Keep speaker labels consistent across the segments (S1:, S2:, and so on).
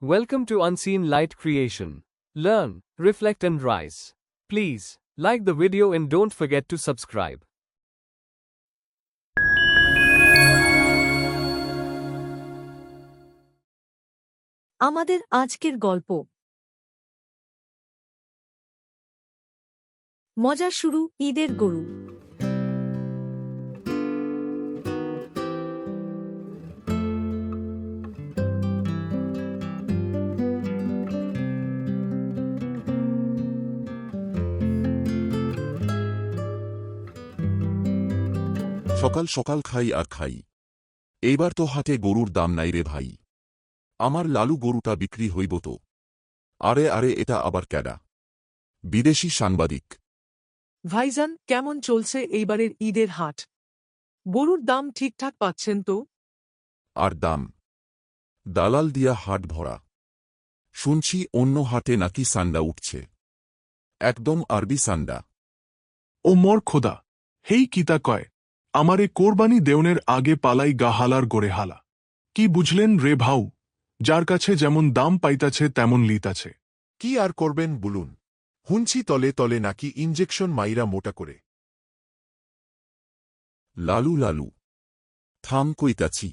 S1: Welcome to Unseen Light Creation. Learn, reflect and rise. Please, like the video and don't forget to subscribe.
S2: আমাদের আজকের গল্প মজার শুরু ঈদের গরু।
S3: সকাল সকাল খাই আর খাই। এইবার তো হাটে গরুর দাম নাই রে ভাই। আমার লালু গরুটা বিক্রি হইব তো। আরে আরে এটা আবার ক্যাডা? বিদেশি সাংবাদিক।
S4: ভাইজান, কেমন চলছে এইবারের ঈদের হাট? গরুর দাম ঠিকঠাক পাচ্ছেন তো?
S3: আর দাম? দালাল দিয়া হাট ভরা। শুনছি অন্য হাটে নাকি সান্ডা উঠছে। একদম আরবি সান্ডা।
S5: ও মোর খোদা, হেই কিতা কয়, আমারে কোরবানি দেওনের আগে পালাই গা হালার গোড়ে হালা। কি বুঝলেন রে ভাউ? যার কাছে যেমন দাম পাইতাছে তেমন লিতাছে।
S6: কি আর করবেন বলুন, হুনছি তলে তলে নাকি ইনজেকশন মাইরা মোটা করে।
S3: লালু লালু, থাম কইতাছি।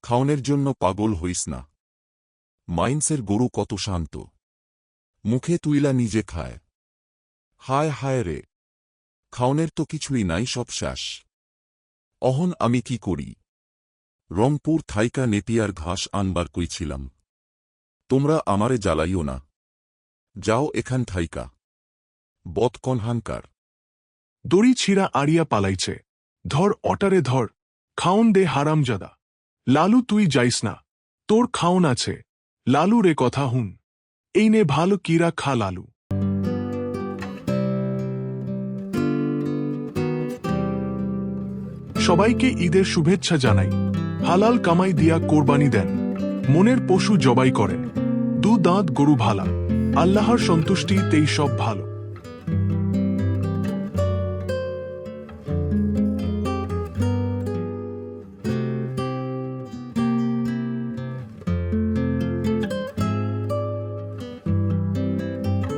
S3: খাওনের জন্য পাগল হইস না। মাইন্সের গরু কত শান্ত। মুখে তুইলা নিজে খায়। হায় হায় রে, খাওনের তো কিছুই নাই, সব শেষ। অহন আমি কি করি? রংপুর থাইকা নেপিয়ার ঘাস আনবার কইছিলাম। তোমরা আমারে জ্বালাইও না। যাও এখান থাইকা। বদকনহানকার।
S5: দড়ি ছিঁড়া আড়িয়া পালাইছে। ধর অটারে ধর, খাওন দে হারামজাদা। লালু তুই যাইস না, তোর খাওন আছে। লালু রে কথা হুন, এই নে ভালো কিরা খা লালু। সবাইকে ঈদের শুভেচ্ছা জানাই। হালাল কামাই দিয়া কোরবানি দেন, মনের পশু জবাই করেন। দু দাঁত গরু ভালা, আল্লাহর সন্তুষ্টি তেই সব ভালো।